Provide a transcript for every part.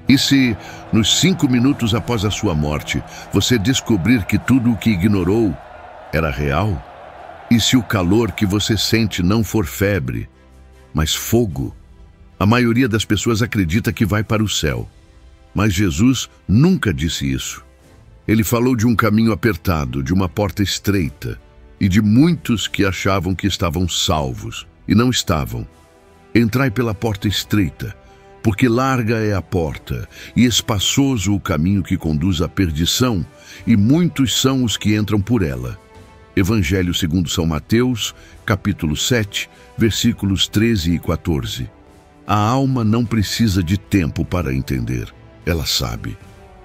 E se, nos 5 minutos após a sua morte, você descobrir que tudo o que ignorou era real? E se o calor que você sente não for febre, mas fogo? A maioria das pessoas acredita que vai para o céu. Mas Jesus nunca disse isso. Ele falou de um caminho apertado, de uma porta estreita, e de muitos que achavam que estavam salvos, e não estavam. Entrai pela porta estreita, porque larga é a porta, e espaçoso o caminho que conduz à perdição, e muitos são os que entram por ela. Evangelho segundo São Mateus, capítulo 7, versículos 13 e 14. A alma não precisa de tempo para entender. Ela sabe.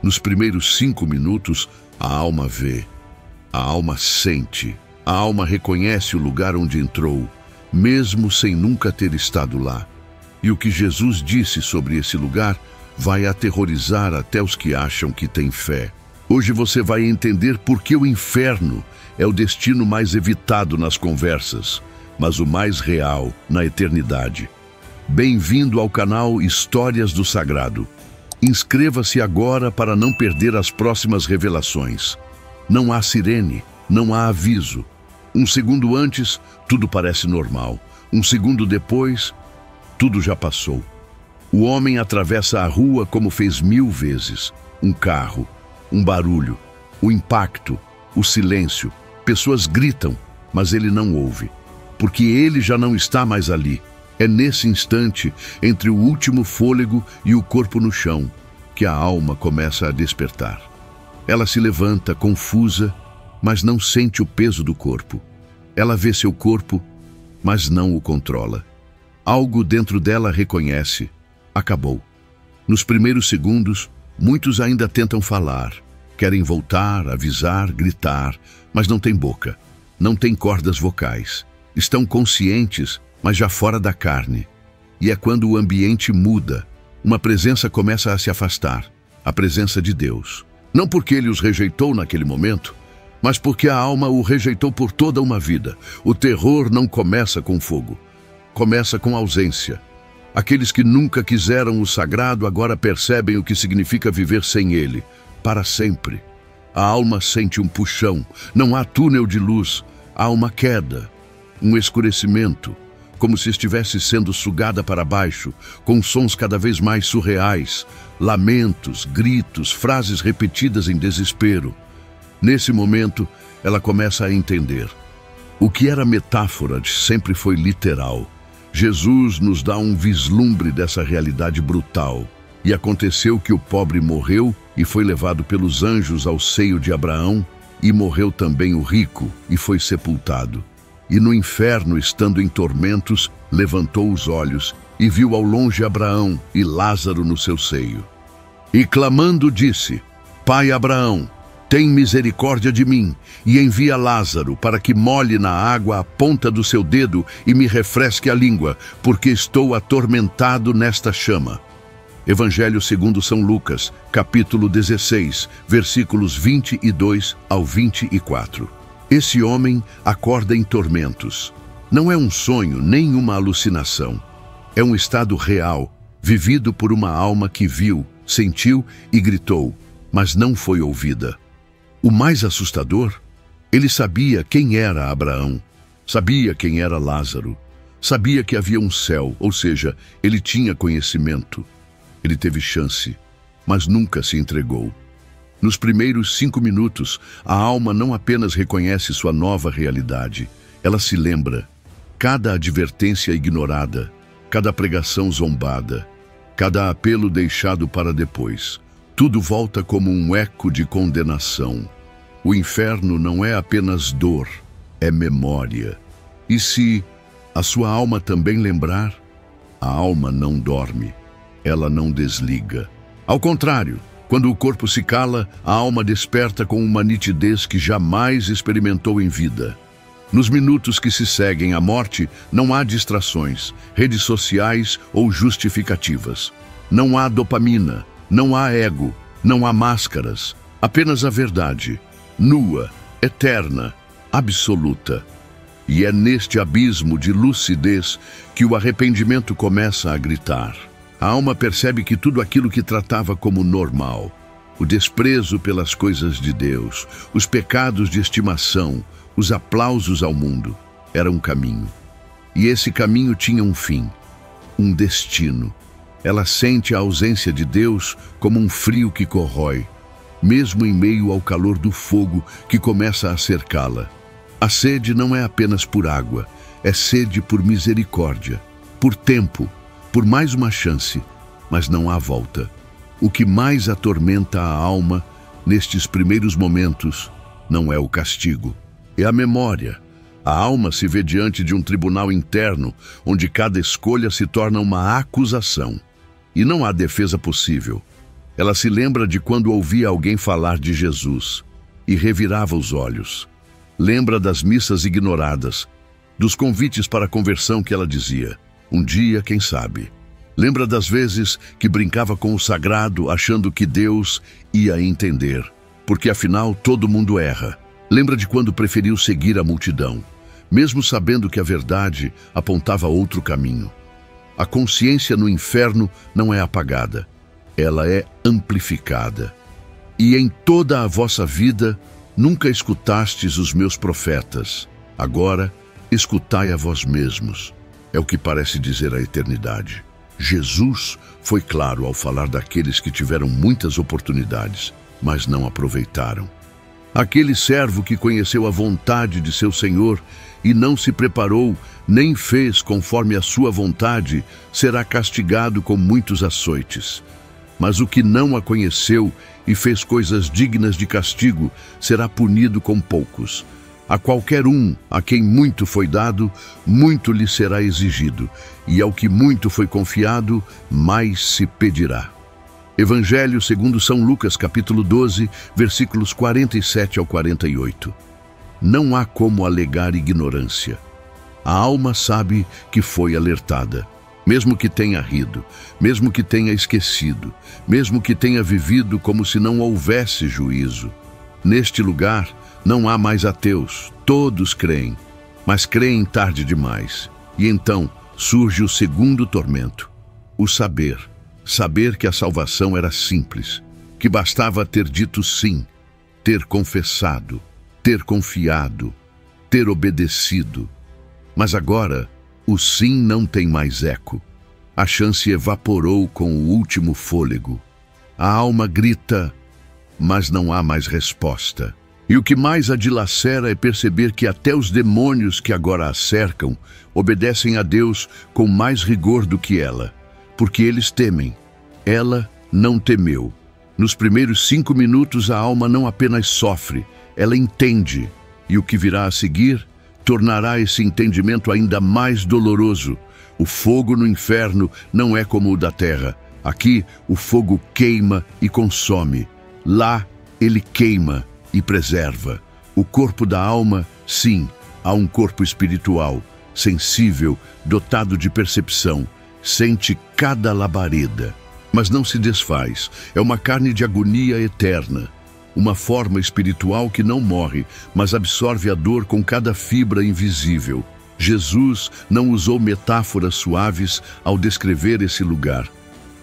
Nos primeiros 5 minutos, a alma vê, a alma sente, a alma reconhece o lugar onde entrou, mesmo sem nunca ter estado lá. E o que Jesus disse sobre esse lugar vai aterrorizar até os que acham que têm fé. Hoje você vai entender por que o inferno é o destino mais evitado nas conversas, mas o mais real na eternidade. Bem-vindo ao canal Histórias do Sagrado. Inscreva-se agora para não perder as próximas revelações. Não há sirene, não há aviso. Um segundo antes, tudo parece normal. Um segundo depois, tudo já passou. O homem atravessa a rua como fez 1000 vezes. Um carro, um barulho, o impacto, o silêncio. Pessoas gritam, mas ele não ouve, porque ele já não está mais ali. É nesse instante, entre o último fôlego e o corpo no chão, que a alma começa a despertar. Ela se levanta, confusa, mas não sente o peso do corpo. Ela vê seu corpo, mas não o controla. Algo dentro dela reconhece. Acabou. Nos primeiros segundos, muitos ainda tentam falar. Querem voltar, avisar, gritar, mas não tem boca. Não tem cordas vocais. Estão conscientes, mas já fora da carne. E é quando o ambiente muda, uma presença começa a se afastar, a presença de Deus. Não porque ele os rejeitou naquele momento, mas porque a alma o rejeitou por toda uma vida. O terror não começa com fogo, começa com ausência. Aqueles que nunca quiseram o sagrado agora percebem o que significa viver sem ele, para sempre. A alma sente um puxão, não há túnel de luz, há uma queda, um escurecimento, como se estivesse sendo sugada para baixo, com sons cada vez mais surreais, lamentos, gritos, frases repetidas em desespero. Nesse momento, ela começa a entender. O que era metáfora sempre foi literal. Jesus nos dá um vislumbre dessa realidade brutal. E aconteceu que o pobre morreu e foi levado pelos anjos ao seio de Abraão, e morreu também o rico e foi sepultado. E no inferno, estando em tormentos, levantou os olhos e viu ao longe Abraão e Lázaro no seu seio. E clamando disse: Pai Abraão, tem misericórdia de mim e envia Lázaro para que molhe na água a ponta do seu dedo e me refresque a língua, porque estou atormentado nesta chama. Evangelho segundo São Lucas, capítulo 16, versículos 22 ao 24. Esse homem acorda em tormentos. Não é um sonho nem uma alucinação. É um estado real, vivido por uma alma que viu, sentiu e gritou, mas não foi ouvida. O mais assustador, ele sabia quem era Abraão, sabia quem era Lázaro, sabia que havia um céu, ou seja, ele tinha conhecimento. Ele teve chance, mas nunca se entregou. Nos primeiros 5 minutos, a alma não apenas reconhece sua nova realidade, ela se lembra. Cada advertência ignorada, cada pregação zombada, cada apelo deixado para depois, tudo volta como um eco de condenação. O inferno não é apenas dor, é memória. E se a sua alma também lembrar, a alma não dorme, ela não desliga. Ao contrário, quando o corpo se cala, a alma desperta com uma nitidez que jamais experimentou em vida. Nos minutos que se seguem à morte, não há distrações, redes sociais ou justificativas. Não há dopamina, não há ego, não há máscaras. Apenas a verdade, nua, eterna, absoluta. E é neste abismo de lucidez que o arrependimento começa a gritar. A alma percebe que tudo aquilo que tratava como normal, o desprezo pelas coisas de Deus, os pecados de estimação, os aplausos ao mundo, era um caminho. E esse caminho tinha um fim, um destino. Ela sente a ausência de Deus como um frio que corrói, mesmo em meio ao calor do fogo que começa a cercá-la. A sede não é apenas por água, é sede por misericórdia, por tempo, por mais uma chance, mas não há volta. O que mais atormenta a alma nestes primeiros momentos não é o castigo, é a memória. A alma se vê diante de um tribunal interno, onde cada escolha se torna uma acusação. E não há defesa possível. Ela se lembra de quando ouvia alguém falar de Jesus e revirava os olhos. Lembra das missas ignoradas, dos convites para a conversão que ela dizia, um dia, quem sabe. Lembra das vezes que brincava com o sagrado, achando que Deus ia entender, porque afinal todo mundo erra. Lembra de quando preferiu seguir a multidão, mesmo sabendo que a verdade apontava outro caminho. A consciência no inferno não é apagada, ela é amplificada. E em toda a vossa vida nunca escutastes os meus profetas. Agora, escutai a vós mesmos. É o que parece dizer a eternidade. Jesus foi claro ao falar daqueles que tiveram muitas oportunidades, mas não aproveitaram. Aquele servo que conheceu a vontade de seu Senhor e não se preparou, nem fez conforme a sua vontade, será castigado com muitos açoites. Mas o que não a conheceu e fez coisas dignas de castigo, será punido com poucos. A qualquer um a quem muito foi dado, muito lhe será exigido, e ao que muito foi confiado, mais se pedirá. Evangelho segundo São Lucas, capítulo 12, versículos 47 ao 48. Não há como alegar ignorância. A alma sabe que foi alertada, mesmo que tenha rido, mesmo que tenha esquecido, mesmo que tenha vivido como se não houvesse juízo. Neste lugar não há mais ateus, todos creem, mas creem tarde demais. E então surge o segundo tormento, o saber. Saber que a salvação era simples, que bastava ter dito sim, ter confessado, ter confiado, ter obedecido. Mas agora, o sim não tem mais eco. A chance evaporou com o último fôlego. A alma grita, mas não há mais resposta. E o que mais a dilacera é perceber que até os demônios que agora a cercam obedecem a Deus com mais rigor do que ela, porque eles temem. Ela não temeu. Nos primeiros 5 minutos a alma não apenas sofre, ela entende. E o que virá a seguir tornará esse entendimento ainda mais doloroso. O fogo no inferno não é como o da terra. Aqui o fogo queima e consome. Lá ele queima e preserva. O corpo da alma, sim, há um corpo espiritual, sensível, dotado de percepção, sente cada labareda, mas não se desfaz. É uma carne de agonia eterna, uma forma espiritual que não morre, mas absorve a dor com cada fibra invisível. Jesus não usou metáforas suaves ao descrever esse lugar.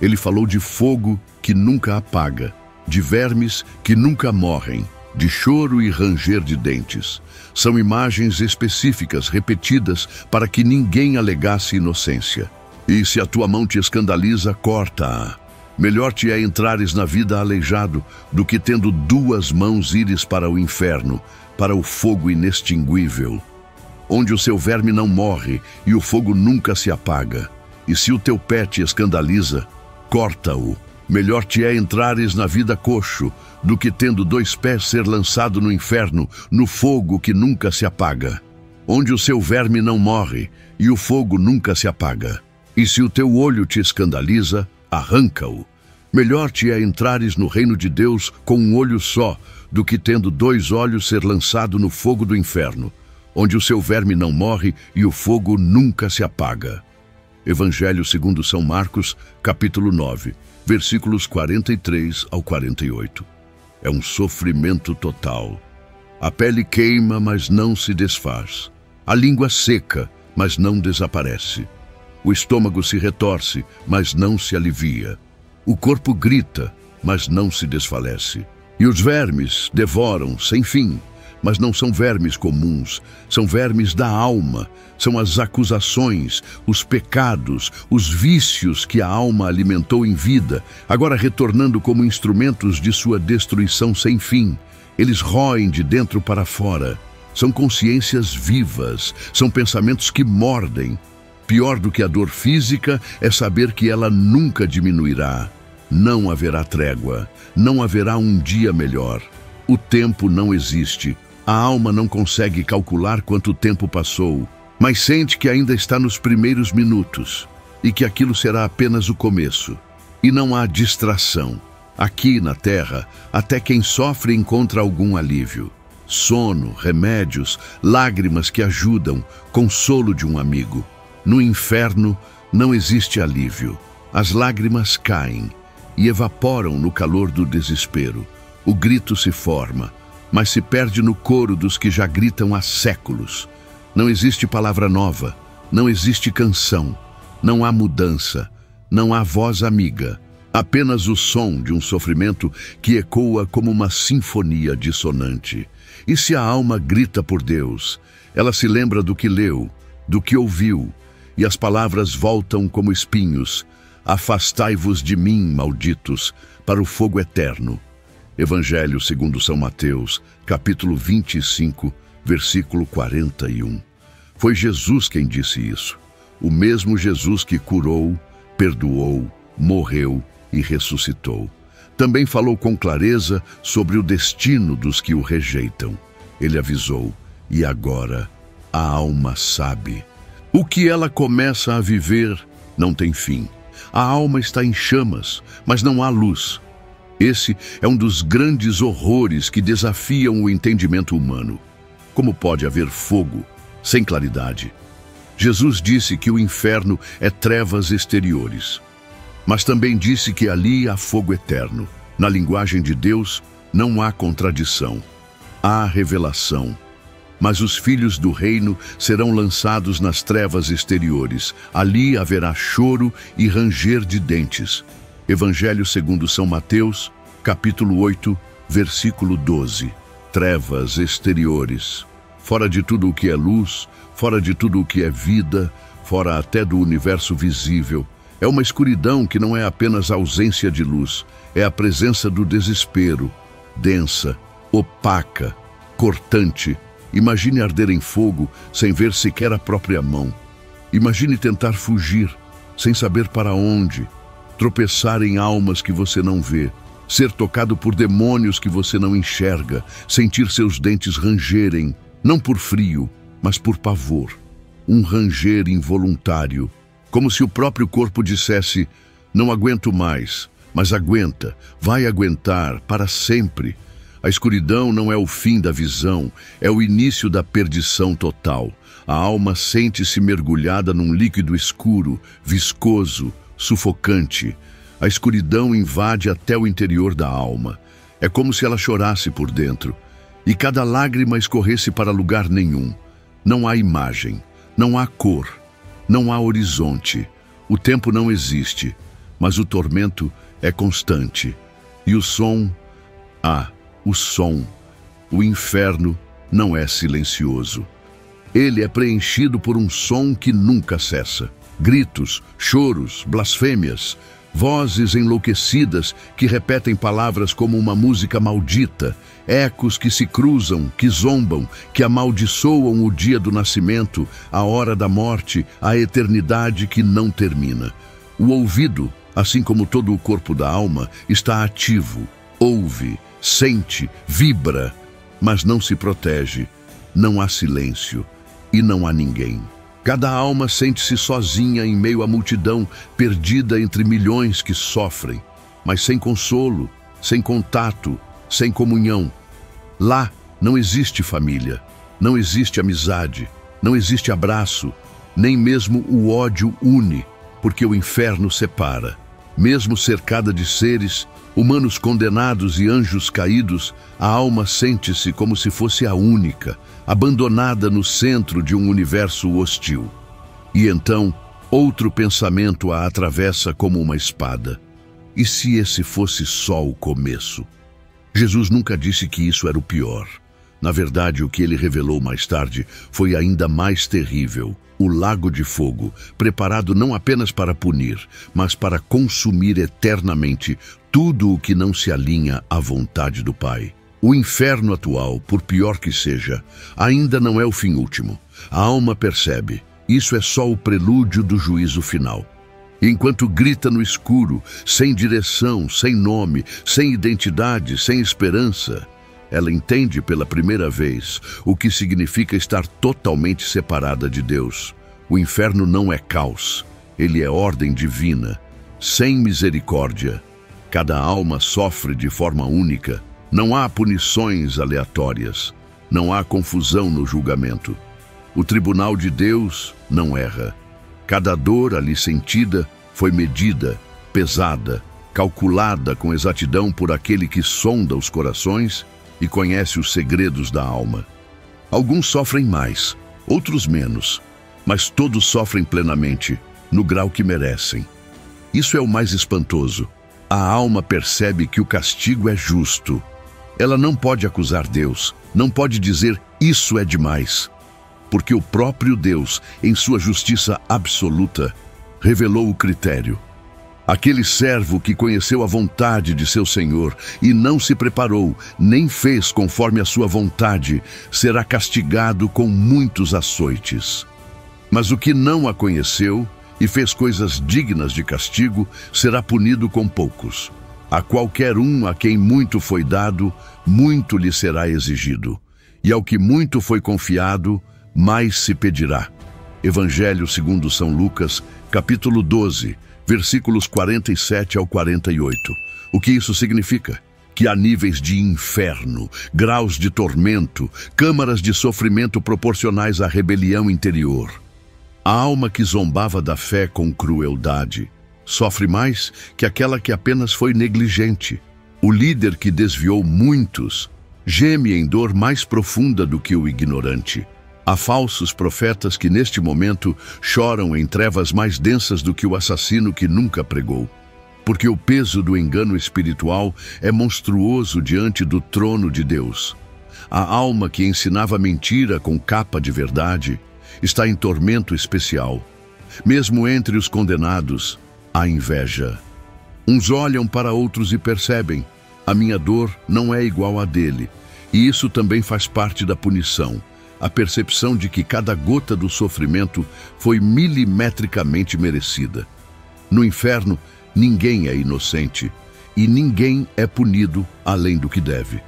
Ele falou de fogo que nunca apaga, de vermes que nunca morrem, de choro e ranger de dentes. São imagens específicas, repetidas, para que ninguém alegasse inocência. E se a tua mão te escandaliza, corta-a. Melhor te é entrares na vida aleijado do que tendo 2 mãos ires para o inferno, para o fogo inextinguível, onde o seu verme não morre e o fogo nunca se apaga. E se o teu pé te escandaliza, corta-o. Melhor te é entrares na vida coxo, do que tendo 2 pés ser lançado no inferno, no fogo que nunca se apaga, onde o seu verme não morre e o fogo nunca se apaga. E se o teu olho te escandaliza, arranca-o. Melhor te é entrares no reino de Deus com um olho só, do que tendo 2 olhos ser lançado no fogo do inferno, onde o seu verme não morre e o fogo nunca se apaga. Evangelho segundo São Marcos, capítulo 9, versículos 43 ao 48. É um sofrimento total. A pele queima, mas não se desfaz. A língua seca, mas não desaparece. O estômago se retorce, mas não se alivia. O corpo grita, mas não se desfalece. E os vermes devoram sem fim, mas não são vermes comuns, são vermes da alma, são as acusações, os pecados, os vícios que a alma alimentou em vida, agora retornando como instrumentos de sua destruição sem fim. Eles roem de dentro para fora. São consciências vivas, são pensamentos que mordem. Pior do que a dor física é saber que ela nunca diminuirá. Não haverá trégua, não haverá um dia melhor. O tempo não existe. A alma não consegue calcular quanto tempo passou, mas sente que ainda está nos primeiros minutos e que aquilo será apenas o começo. E não há distração. Aqui na Terra, até quem sofre encontra algum alívio. Sono, remédios, lágrimas que ajudam, consolo de um amigo. No inferno não existe alívio. As lágrimas caem e evaporam no calor do desespero. O grito se forma, mas se perde no coro dos que já gritam há séculos. Não existe palavra nova, não existe canção, não há mudança, não há voz amiga. Apenas o som de um sofrimento que ecoa como uma sinfonia dissonante. E se a alma grita por Deus, ela se lembra do que leu, do que ouviu, e as palavras voltam como espinhos. Afastai-vos de mim, malditos, para o fogo eterno. Evangelho segundo São Mateus, capítulo 25, versículo 41. Foi Jesus quem disse isso. O mesmo Jesus que curou, perdoou, morreu e ressuscitou. Também falou com clareza sobre o destino dos que o rejeitam. Ele avisou, e agora a alma sabe. O que ela começa a viver não tem fim. A alma está em chamas, mas não há luz. Esse é um dos grandes horrores que desafiam o entendimento humano. Como pode haver fogo sem claridade? Jesus disse que o inferno é trevas exteriores, mas também disse que ali há fogo eterno. Na linguagem de Deus não há contradição, há revelação. Mas os filhos do reino serão lançados nas trevas exteriores. Ali haverá choro e ranger de dentes. Evangelho segundo São Mateus, capítulo 8, versículo 12. Trevas exteriores. Fora de tudo o que é luz, fora de tudo o que é vida, fora até do universo visível. É uma escuridão que não é apenas a ausência de luz, é a presença do desespero, densa, opaca, cortante. Imagine arder em fogo sem ver sequer a própria mão. Imagine tentar fugir, sem saber para onde. Tropeçar em almas que você não vê. Ser tocado por demônios que você não enxerga. Sentir seus dentes rangerem, não por frio, mas por pavor. Um ranger involuntário, como se o próprio corpo dissesse: não aguento mais, mas aguenta, vai aguentar para sempre. A escuridão não é o fim da visão, é o início da perdição total. A alma sente-se mergulhada num líquido escuro, viscoso, sufocante. A escuridão invade até o interior da alma. É como se ela chorasse por dentro, e cada lágrima escorresse para lugar nenhum. Não há imagem, não há cor, não há horizonte. O tempo não existe, mas o tormento é constante. E o som... o som. O inferno não é silencioso. Ele é preenchido por um som que nunca cessa. Gritos, choros, blasfêmias, vozes enlouquecidas que repetem palavras como uma música maldita, ecos que se cruzam, que zombam, que amaldiçoam o dia do nascimento, a hora da morte, a eternidade que não termina. O ouvido, assim como todo o corpo da alma, está ativo, ouve, sente, vibra, mas não se protege. Não há silêncio e não há ninguém. Cada alma sente-se sozinha em meio à multidão, perdida entre milhões que sofrem, mas sem consolo, sem contato, sem comunhão. Lá não existe família, não existe amizade, não existe abraço, nem mesmo o ódio une, porque o inferno separa. Mesmo cercada de seres, humanos condenados e anjos caídos, a alma sente-se como se fosse a única, abandonada no centro de um universo hostil. E então, Outro pensamento a atravessa como uma espada. E se esse fosse só o começo? Jesus nunca disse que isso era o pior. Na verdade, o que ele revelou mais tarde foi ainda mais terrível. O lago de fogo, preparado não apenas para punir, mas para consumir eternamente tudo o que não se alinha à vontade do Pai. O inferno atual, por pior que seja, ainda não é o fim último. A alma percebe. Isso é só o prelúdio do juízo final. Enquanto grita no escuro, sem direção, sem nome, sem identidade, sem esperança, ela entende pela primeira vez o que significa estar totalmente separada de Deus. O inferno não é caos, ele é ordem divina, sem misericórdia. Cada alma sofre de forma única. Não há punições aleatórias, não há confusão no julgamento. O tribunal de Deus não erra. Cada dor ali sentida foi medida, pesada, calculada com exatidão por aquele que sonda os corações e conhece os segredos da alma. Alguns sofrem mais, outros menos, mas todos sofrem plenamente, no grau que merecem. Isso é o mais espantoso. A alma percebe que o castigo é justo. Ela não pode acusar Deus, não pode dizer isso é demais, porque o próprio Deus, em sua justiça absoluta, revelou o critério. Aquele servo que conheceu a vontade de seu Senhor e não se preparou, nem fez conforme a sua vontade, será castigado com muitos açoites. Mas o que não a conheceu e fez coisas dignas de castigo, será punido com poucos. A qualquer um a quem muito foi dado, muito lhe será exigido. E ao que muito foi confiado, mais se pedirá. Evangelho segundo São Lucas, capítulo 12, versículos 47 ao 48. O que isso significa? Que há níveis de inferno, graus de tormento, câmaras de sofrimento proporcionais à rebelião interior. A alma que zombava da fé com crueldade sofre mais que aquela que apenas foi negligente. O líder que desviou muitos geme em dor mais profunda do que o ignorante. Há falsos profetas que neste momento choram em trevas mais densas do que o assassino que nunca pregou. Porque o peso do engano espiritual é monstruoso diante do trono de Deus. A alma que ensinava mentira com capa de verdade está em tormento especial. Mesmo entre os condenados, há inveja. Uns olham para outros e percebem: a minha dor não é igual à dele. E isso também faz parte da punição. A percepção de que cada gota do sofrimento foi milimetricamente merecida. No inferno, ninguém é inocente e ninguém é punido além do que deve.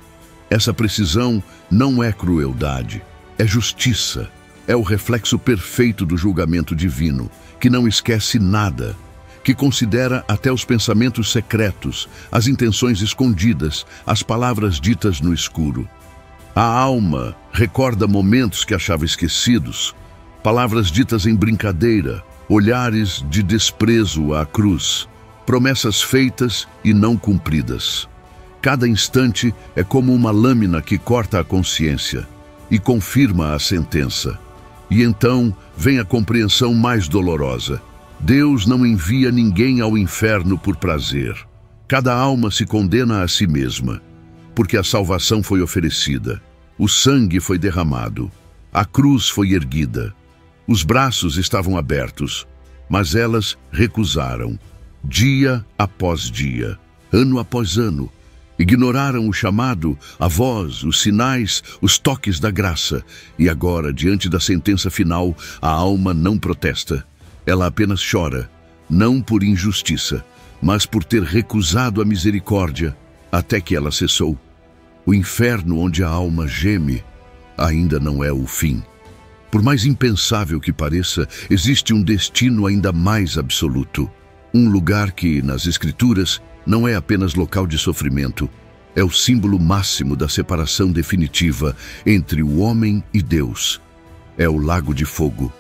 Essa precisão não é crueldade, é justiça. É o reflexo perfeito do julgamento divino, que não esquece nada, que considera até os pensamentos secretos, as intenções escondidas, as palavras ditas no escuro. A alma recorda momentos que achava esquecidos, palavras ditas em brincadeira, olhares de desprezo à cruz, promessas feitas e não cumpridas. Cada instante é como uma lâmina que corta a consciência e confirma a sentença. E então vem a compreensão mais dolorosa. Deus não envia ninguém ao inferno por prazer. Cada alma se condena a si mesma, porque a salvação foi oferecida, o sangue foi derramado, a cruz foi erguida, os braços estavam abertos, mas elas recusaram, dia após dia, ano após ano. Ignoraram o chamado, a voz, os sinais, os toques da graça. E agora, diante da sentença final, a alma não protesta. Ela apenas chora, não por injustiça, mas por ter recusado a misericórdia, até que ela cessou. O inferno onde a alma geme ainda não é o fim. Por mais impensável que pareça, existe um destino ainda mais absoluto. Um lugar que, nas Escrituras, não é apenas local de sofrimento, é o símbolo máximo da separação definitiva entre o homem e Deus. É o lago de fogo.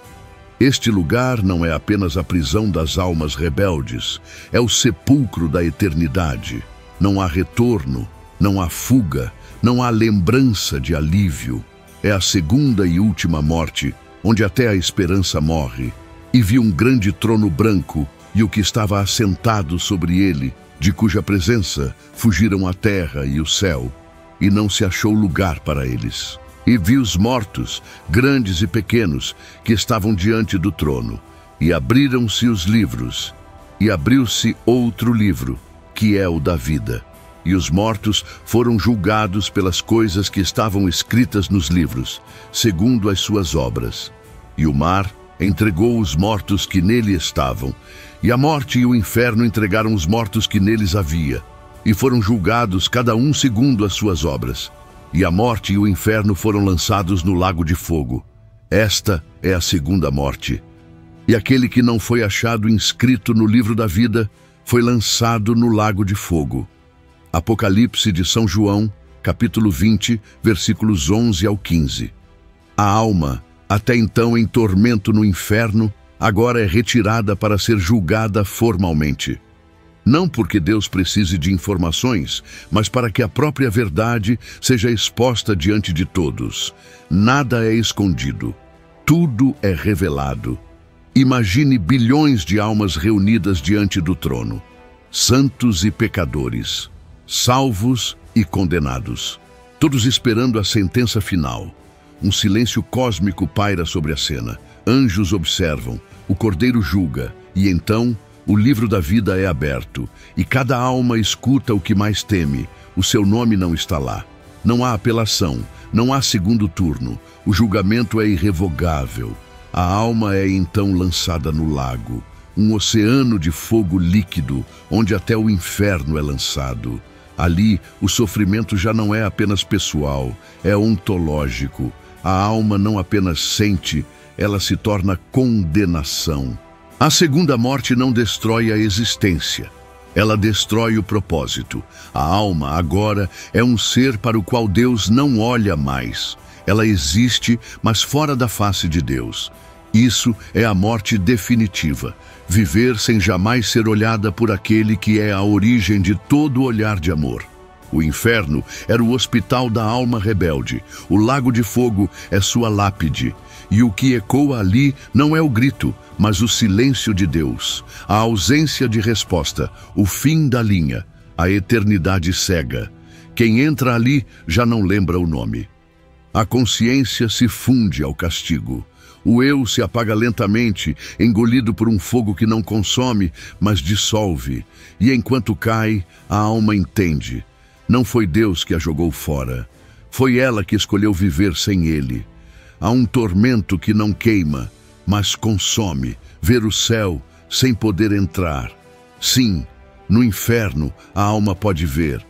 Este lugar não é apenas a prisão das almas rebeldes, é o sepulcro da eternidade. Não há retorno, não há fuga, não há lembrança de alívio. É a segunda e última morte, onde até a esperança morre. E vi um grande trono branco e o que estava assentado sobre ele, de cuja presença fugiram a terra e o céu, e não se achou lugar para eles. E vi os mortos, grandes e pequenos, que estavam diante do trono, e abriram-se os livros, e abriu-se outro livro, que é o da vida. E os mortos foram julgados pelas coisas que estavam escritas nos livros, segundo as suas obras. E o mar entregou os mortos que nele estavam, e a morte e o inferno entregaram os mortos que neles havia, e foram julgados cada um segundo as suas obras. E a morte e o inferno foram lançados no lago de fogo. Esta é a segunda morte. E aquele que não foi achado inscrito no livro da vida foi lançado no lago de fogo. Apocalipse de São João, capítulo 20, versículos 11 ao 15. A alma, até então em tormento no inferno, agora é retirada para ser julgada formalmente. Não porque Deus precise de informações, mas para que a própria verdade seja exposta diante de todos. Nada é escondido. Tudo é revelado. Imagine bilhões de almas reunidas diante do trono. Santos e pecadores, salvos e condenados, todos esperando a sentença final. Um silêncio cósmico paira sobre a cena. Anjos observam, o Cordeiro julga, e então o livro da vida é aberto, e cada alma escuta o que mais teme. O seu nome não está lá. Não há apelação, não há segundo turno. O julgamento é irrevogável. A alma é então lançada no lago, um oceano de fogo líquido, onde até o inferno é lançado. Ali, o sofrimento já não é apenas pessoal, é ontológico. A alma não apenas sente, ela se torna condenação. A segunda morte não destrói a existência, ela destrói o propósito. A alma, agora, é um ser para o qual Deus não olha mais. Ela existe, mas fora da face de Deus. Isso é a morte definitiva. Viver sem jamais ser olhada por aquele que é a origem de todo olhar de amor. O inferno era o hospital da alma rebelde. O lago de fogo é sua lápide. E o que ecoa ali não é o grito, mas o silêncio de Deus. A ausência de resposta, o fim da linha, a eternidade cega. Quem entra ali já não lembra o nome. A consciência se funde ao castigo. O eu se apaga lentamente, engolido por um fogo que não consome, mas dissolve. E enquanto cai, a alma entende. Não foi Deus que a jogou fora. Foi ela que escolheu viver sem ele. Há um tormento que não queima, mas consome. Ver o céu sem poder entrar. Sim, no inferno a alma pode ver.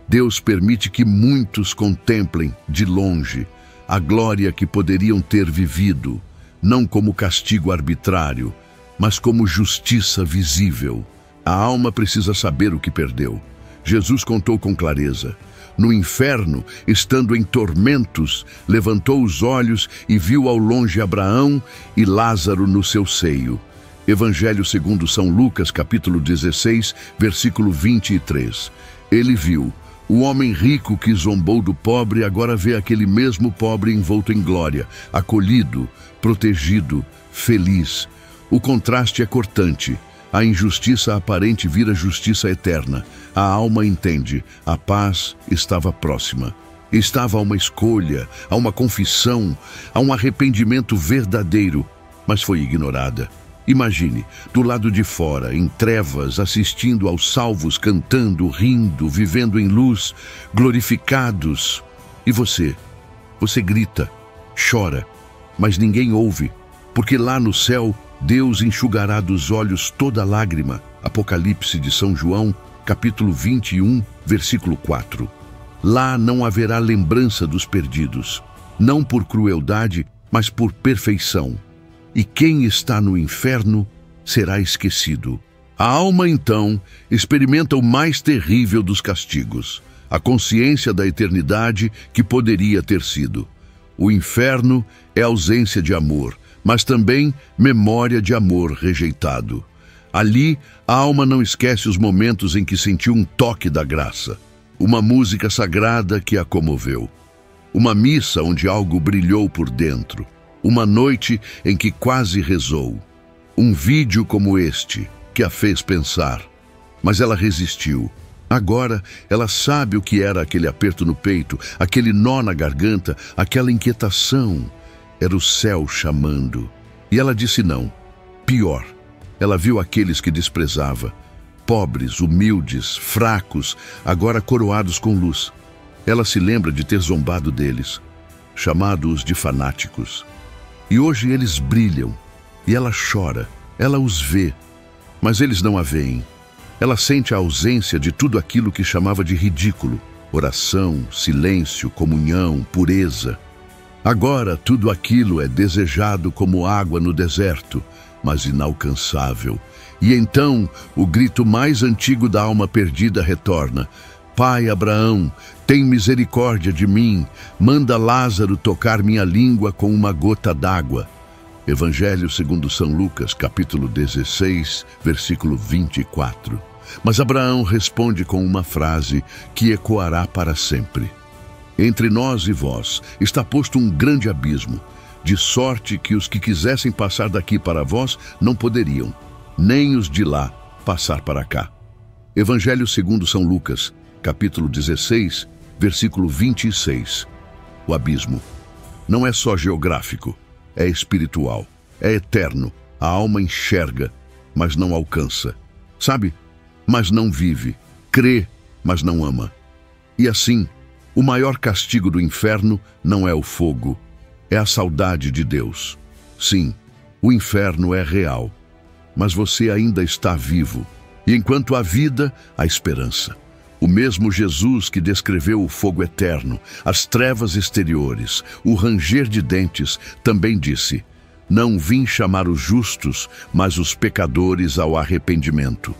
Deus permite que muitos contemplem, de longe, a glória que poderiam ter vivido, não como castigo arbitrário, mas como justiça visível. A alma precisa saber o que perdeu. Jesus contou com clareza. No inferno, estando em tormentos, levantou os olhos e viu ao longe Abraão e Lázaro no seu seio. Evangelho segundo São Lucas, capítulo 16, versículo 23. Ele viu. O homem rico que zombou do pobre agora vê aquele mesmo pobre envolto em glória, acolhido, protegido, feliz. O contraste é cortante. A injustiça aparente vira justiça eterna. A alma entende. A paz estava próxima. Estava a uma escolha, a uma confissão, a um arrependimento verdadeiro, mas foi ignorada. Imagine, do lado de fora, em trevas, assistindo aos salvos cantando, rindo, vivendo em luz, glorificados. E você? Você grita, chora, mas ninguém ouve, porque lá no céu Deus enxugará dos olhos toda lágrima. Apocalipse de São João, capítulo 21, versículo 4. Lá não haverá lembrança dos perdidos, não por crueldade, mas por perfeição. E quem está no inferno será esquecido. A alma, então, experimenta o mais terrível dos castigos, a consciência da eternidade que poderia ter sido. O inferno é ausência de amor, mas também memória de amor rejeitado. Ali, a alma não esquece os momentos em que sentiu um toque da graça, uma música sagrada que a comoveu, uma missa onde algo brilhou por dentro, uma noite em que quase rezou, Um vídeo como este que a fez pensar. Mas ela resistiu. Agora ela sabe o que era aquele aperto no peito, aquele nó na garganta, aquela inquietação. Era o céu chamando. E ela disse não. Pior, ela viu aqueles que desprezava. Pobres, humildes, fracos, agora coroados com luz. Ela se lembra de ter zombado deles, chamado-os de fanáticos. E hoje eles brilham, e ela chora, ela os vê, mas eles não a veem. Ela sente a ausência de tudo aquilo que chamava de ridículo: oração, silêncio, comunhão, pureza. Agora tudo aquilo é desejado como água no deserto, mas inalcançável. E então o grito mais antigo da alma perdida retorna: Pai Abraão, tem misericórdia de mim, manda Lázaro tocar minha língua com uma gota d'água. Evangelho segundo São Lucas, capítulo 16, versículo 24. Mas Abraão responde com uma frase que ecoará para sempre. Entre nós e vós está posto um grande abismo, de sorte que os que quisessem passar daqui para vós não poderiam, nem os de lá passar para cá. Evangelho segundo São Lucas, capítulo 16, versículo 26. O abismo não é só geográfico, é espiritual, é eterno. A alma enxerga, mas não alcança. Sabe? Mas não vive. Crê, mas não ama. E assim, o maior castigo do inferno não é o fogo, é a saudade de Deus. Sim, o inferno é real, mas você ainda está vivo. E enquanto há vida, há esperança. O mesmo Jesus que descreveu o fogo eterno, as trevas exteriores, o ranger de dentes, também disse: não vim chamar os justos, mas os pecadores ao arrependimento.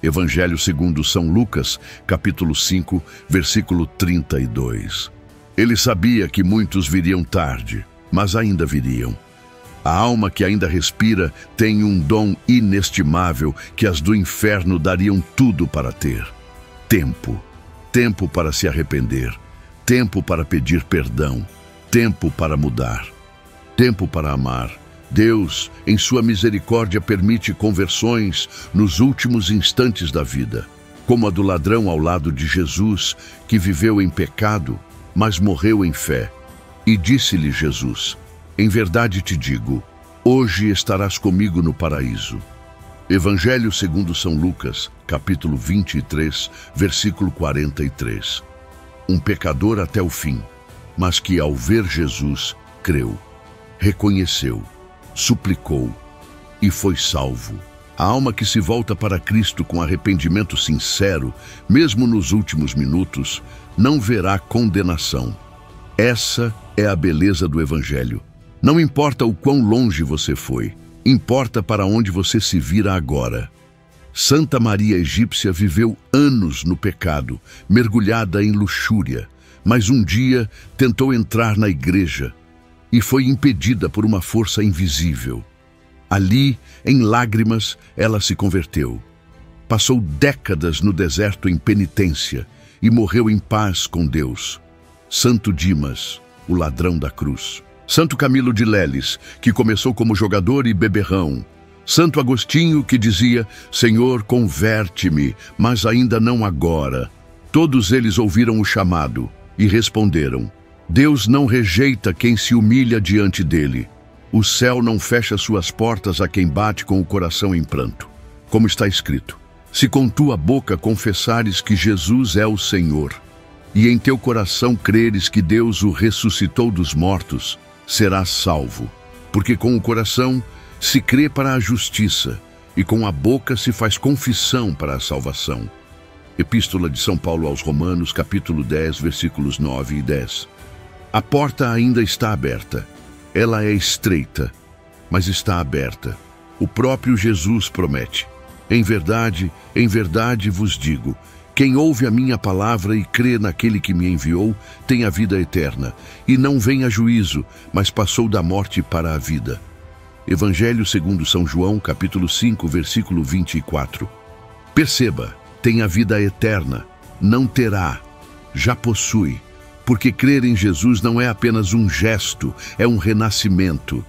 Evangelho segundo São Lucas, capítulo 5, versículo 32. Ele sabia que muitos viriam tarde, mas ainda viriam. A alma que ainda respira tem um dom inestimável que as do inferno dariam tudo para ter. Tempo. Tempo para se arrepender. Tempo para pedir perdão. Tempo para mudar. Tempo para amar. Deus, em sua misericórdia, permite conversões nos últimos instantes da vida, como a do ladrão ao lado de Jesus, que viveu em pecado, mas morreu em fé. E disse-lhe Jesus: em verdade te digo, hoje estarás comigo no paraíso. Evangelho segundo São Lucas, capítulo 23, versículo 43. Um pecador até o fim, mas que ao ver Jesus, creu, reconheceu, suplicou e foi salvo. A alma que se volta para Cristo com arrependimento sincero, mesmo nos últimos minutos, não verá condenação. Essa é a beleza do Evangelho. Não importa o quão longe você foi, importa para onde você se vira agora. Santa Maria Egípcia viveu anos no pecado, mergulhada em luxúria, mas um dia tentou entrar na igreja e foi impedida por uma força invisível. Ali, em lágrimas, ela se converteu. Passou décadas no deserto em penitência e morreu em paz com Deus. Santo Dimas, o ladrão da cruz. Santo Camilo de Leles, que começou como jogador e beberrão. Santo Agostinho, que dizia: Senhor, converte-me, mas ainda não agora. Todos eles ouviram o chamado e responderam: Deus não rejeita quem se humilha diante dele. O céu não fecha suas portas a quem bate com o coração em pranto. Como está escrito: se com tua boca confessares que Jesus é o Senhor, e em teu coração creres que Deus o ressuscitou dos mortos, serás salvo. Porque com o coração se crê para a justiça, e com a boca se faz confissão para a salvação. Epístola de São Paulo aos Romanos, capítulo 10, versículos 9 e 10. A porta ainda está aberta. Ela é estreita, mas está aberta. O próprio Jesus promete: em verdade vos digo, quem ouve a minha palavra e crê naquele que me enviou, tem a vida eterna, e não vem a juízo, mas passou da morte para a vida. Evangelho segundo São João, capítulo 5, versículo 24. Perceba, tem a vida eterna, não terá, já possui. Porque crer em Jesus não é apenas um gesto, é um renascimento.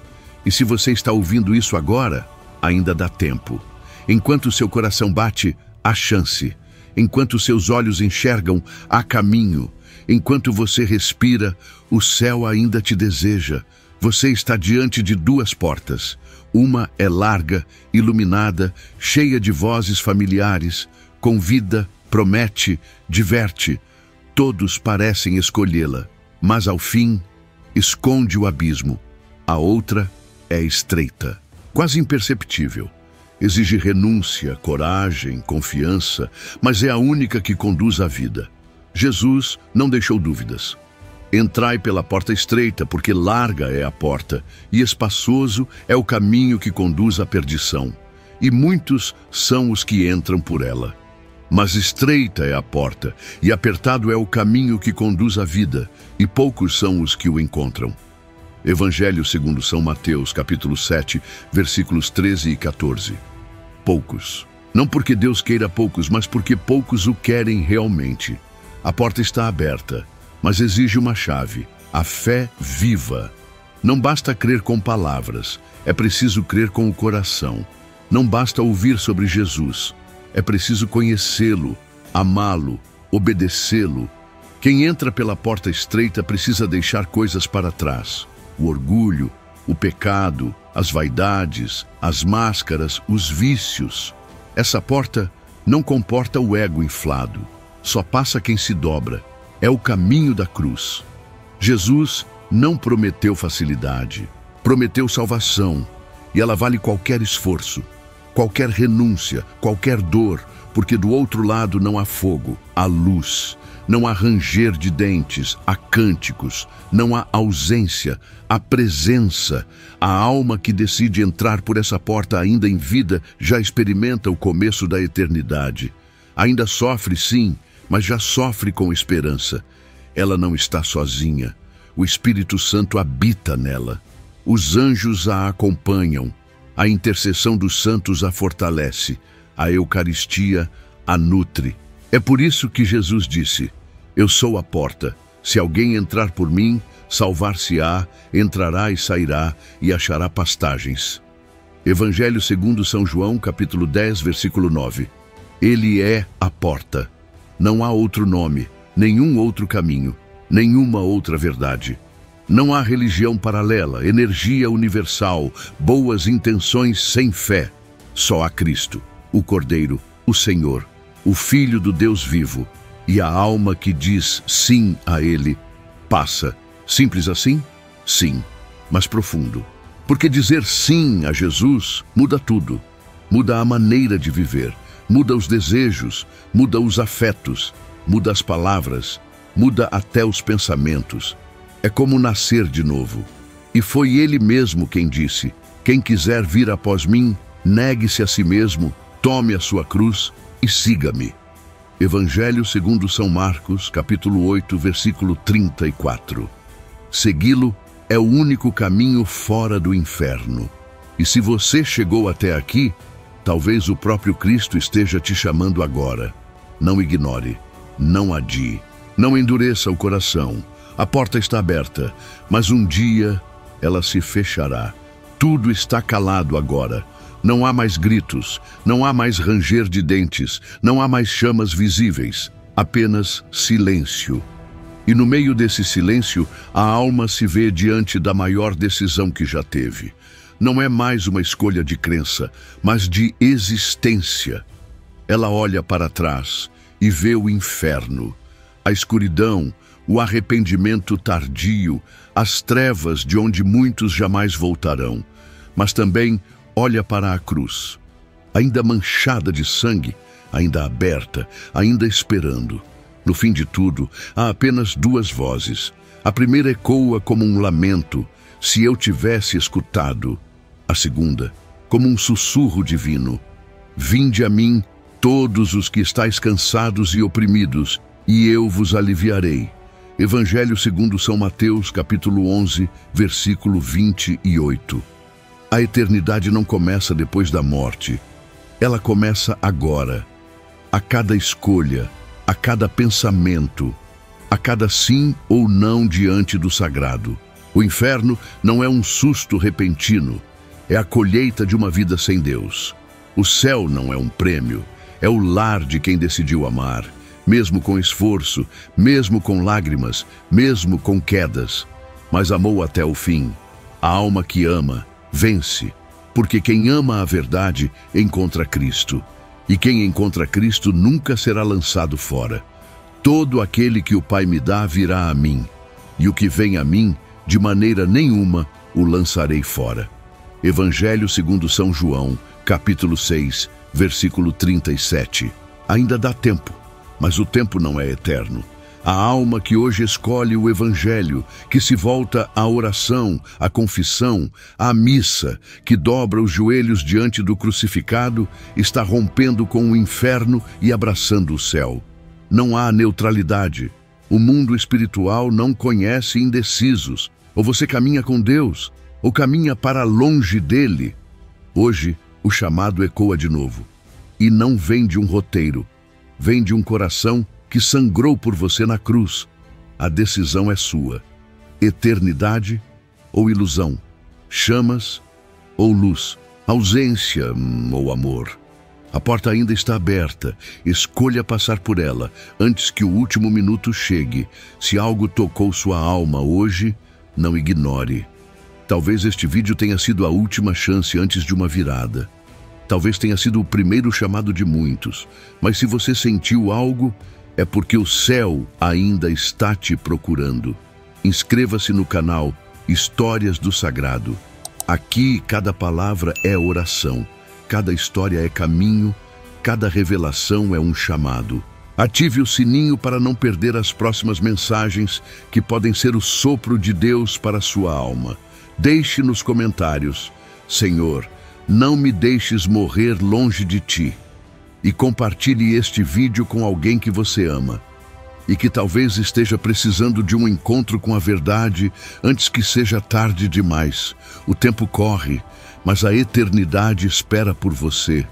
E se você está ouvindo isso agora, ainda dá tempo. Enquanto seu coração bate, há chance. Enquanto seus olhos enxergam, há caminho. Enquanto você respira, o céu ainda te deseja. Você está diante de duas portas. Uma é larga, iluminada, cheia de vozes familiares. Convida, promete, diverte. Todos parecem escolhê-la, mas ao fim, esconde o abismo. A outra é estreita, quase imperceptível. Exige renúncia, coragem, confiança, mas é a única que conduz à vida. Jesus não deixou dúvidas. Entrai pela porta estreita, porque larga é a porta, e espaçoso é o caminho que conduz à perdição. E muitos são os que entram por ela. Mas estreita é a porta, e apertado é o caminho que conduz à vida, e poucos são os que o encontram. Evangelho segundo São Mateus, capítulo 7, versículos 13 e 14. Poucos. Não porque Deus queira poucos, mas porque poucos o querem realmente. A porta está aberta, mas exige uma chave, a fé viva. Não basta crer com palavras, é preciso crer com o coração. Não basta ouvir sobre Jesus, é preciso conhecê-lo, amá-lo, obedecê-lo. Quem entra pela porta estreita precisa deixar coisas para trás. O orgulho, o pecado, as vaidades, as máscaras, os vícios. Essa porta não comporta o ego inflado. Só passa quem se dobra. É o caminho da cruz. Jesus não prometeu facilidade. Prometeu salvação. E ela vale qualquer esforço, qualquer renúncia, qualquer dor, porque do outro lado não há fogo, há luz. Não há ranger de dentes, há cânticos, não há ausência, há presença. A alma que decide entrar por essa porta ainda em vida já experimenta o começo da eternidade. Ainda sofre, sim, mas já sofre com esperança. Ela não está sozinha. O Espírito Santo habita nela. Os anjos a acompanham. A intercessão dos santos a fortalece. A Eucaristia a nutre. É por isso que Jesus disse: eu sou a porta. Se alguém entrar por mim, salvar-se-á, entrará e sairá e achará pastagens. Evangelho segundo São João, capítulo 10, versículo 9. Ele é a porta. Não há outro nome, nenhum outro caminho, nenhuma outra verdade. Não há religião paralela, energia universal, boas intenções sem fé. Só há Cristo, o Cordeiro, o Senhor, o Filho do Deus vivo, e a alma que diz sim a Ele passa. Simples assim? Sim, mas profundo. Porque dizer sim a Jesus muda tudo. Muda a maneira de viver, muda os desejos, muda os afetos, muda as palavras, muda até os pensamentos. É como nascer de novo. E foi Ele mesmo quem disse: quem quiser vir após mim, negue-se a si mesmo, tome a sua cruz e siga-me. Evangelho segundo São Marcos, capítulo 8, versículo 34. Segui-lo é o único caminho fora do inferno. E se você chegou até aqui, talvez o próprio Cristo esteja te chamando agora. Não ignore, não adie, não endureça o coração. A porta está aberta, mas um dia ela se fechará. Tudo está calado agora. Não há mais gritos, não há mais ranger de dentes, não há mais chamas visíveis, apenas silêncio. E no meio desse silêncio, a alma se vê diante da maior decisão que já teve. Não é mais uma escolha de crença, mas de existência. Ela olha para trás e vê o inferno, a escuridão, o arrependimento tardio, as trevas de onde muitos jamais voltarão, mas também olha para a cruz, ainda manchada de sangue, ainda aberta, ainda esperando. No fim de tudo, há apenas duas vozes. A primeira ecoa como um lamento, se eu tivesse escutado. A segunda, como um sussurro divino: vinde a mim, todos os que estáis cansados e oprimidos, e eu vos aliviarei. Evangelho segundo São Mateus, capítulo 11, versículo 28. A eternidade não começa depois da morte. Ela começa agora. A cada escolha, a cada pensamento, a cada sim ou não diante do sagrado. O inferno não é um susto repentino. É a colheita de uma vida sem Deus. O céu não é um prêmio, é o lar de quem decidiu amar, mesmo com esforço, mesmo com lágrimas, mesmo com quedas, mas amou até o fim. A alma que ama, vence, porque quem ama a verdade encontra Cristo, e quem encontra Cristo nunca será lançado fora. Todo aquele que o Pai me dá virá a mim, e o que vem a mim, de maneira nenhuma o lançarei fora. Evangelho segundo São João, capítulo 6, versículo 37. Ainda dá tempo, mas o tempo não é eterno. A alma que hoje escolhe o Evangelho, que se volta à oração, à confissão, à missa, que dobra os joelhos diante do crucificado, está rompendo com o inferno e abraçando o céu. Não há neutralidade. O mundo espiritual não conhece indecisos. Ou você caminha com Deus, ou caminha para longe dele. Hoje, o chamado ecoa de novo. E não vem de um roteiro, vem de um coração que sangrou por você na cruz. A decisão é sua. Eternidade ou ilusão? Chamas ou luz? Ausência ou amor? A porta ainda está aberta. Escolha passar por ela antes que o último minuto chegue. Se algo tocou sua alma hoje, não ignore. Talvez este vídeo tenha sido a última chance antes de uma virada. Talvez tenha sido o primeiro chamado de muitos. Mas se você sentiu algo, é porque o céu ainda está te procurando. Inscreva-se no canal Histórias do Sagrado. Aqui cada palavra é oração, cada história é caminho, cada revelação é um chamado. Ative o sininho para não perder as próximas mensagens que podem ser o sopro de Deus para a sua alma. Deixe nos comentários: Senhor, não me deixes morrer longe de Ti. E compartilhe este vídeo com alguém que você ama e que talvez esteja precisando de um encontro com a verdade antes que seja tarde demais. O tempo corre, mas a eternidade espera por você.